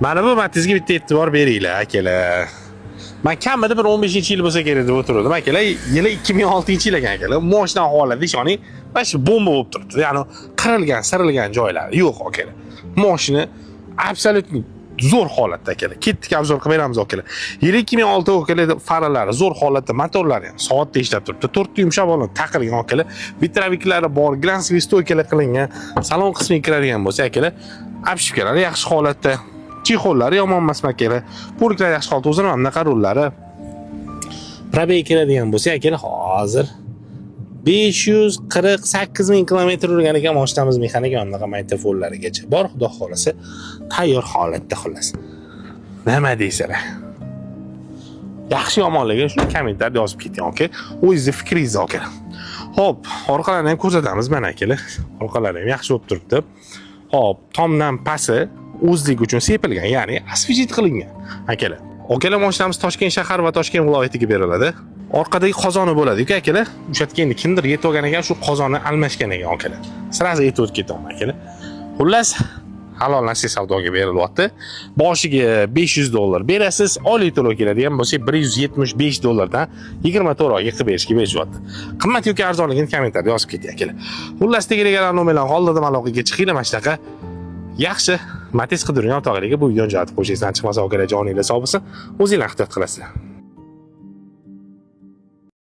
Mana bu Matizga bitta e'tibor beringlar akalar. Men kamida bir 15-yil bo'lsa kerak deb o'tirdim akalar. Yili 2006-yil ekan akalar. Mashina holati ishoning, mana shu bomba bo'lib turibdi. Ya'ni qirilgan, sirilgan joylari yo'q akalar. Mashina absolut zo'r holatda akalar. Ketdik obzor qilib beramiz akalar. Yili 2006 akalar, faralari zo'r holatda, motorlari ham soatda ishlab turibdi. 4 yumshoq bo'lib taqilgan akalar. Vitraviklari bor, Grand Svistoykalar qilingan. Salon qismiga kiradigan bo'lsa akalar, obshipkalari yaxshi holatda. Chexollari yomon emas akalar. Poliklar yaxshi holatda, o'zini ham bunaqa rullari. Probega kiradigan bo'lsa akalar, hozir 548 ming kilometr yurgan ekan mashinamiz mexanika bunaqa maytafonlarigacha bor, xudo xolasa tayyor holatda xolos. Nima deysilar? Yaxshi yomonligi shuni kommentarda yozib keting, okay? O'zingizni fikringizni akalar. Xo'p, orqalarini ham ko'rsatamiz mana akalar. Orqalari ham yaxshi bo'lib turibdi. Xo'p, tomdan pasi o'zligi uchun sepilgan, ya'ni asfalt qilingan. Akalar, mashinamiz Toshkent shahar va Toshkent viloyatiga beriladi. Orqadagi qozoni bo'ladi-ku akalar. O'sha yerga endi kimdir yetib olgan ekan, shu qozonni almashgan ekan akalar. Sirazi yetib ketaman akalar. Xullas, halol nasib savdoga berilyapti. Boshiga $500 berasiz, oylik to'lov keladigan bo'lsa $175 dan 24 oyga qilib berishga berishyapti. Qimmat yoki arzonligini kommentarda yozib keting akalar. Xullas, tegirgan nomerlar qo'lida aloqaga chiqinglar, mana shunaqa yaxshi Matiz qidirgan o'rtoqlarga bu videoni jo'natib qo'yishingizdan chiqmasa akalar, joninglar sog' bo'lsin, o'zingizlar ehtiyot qilasizlar.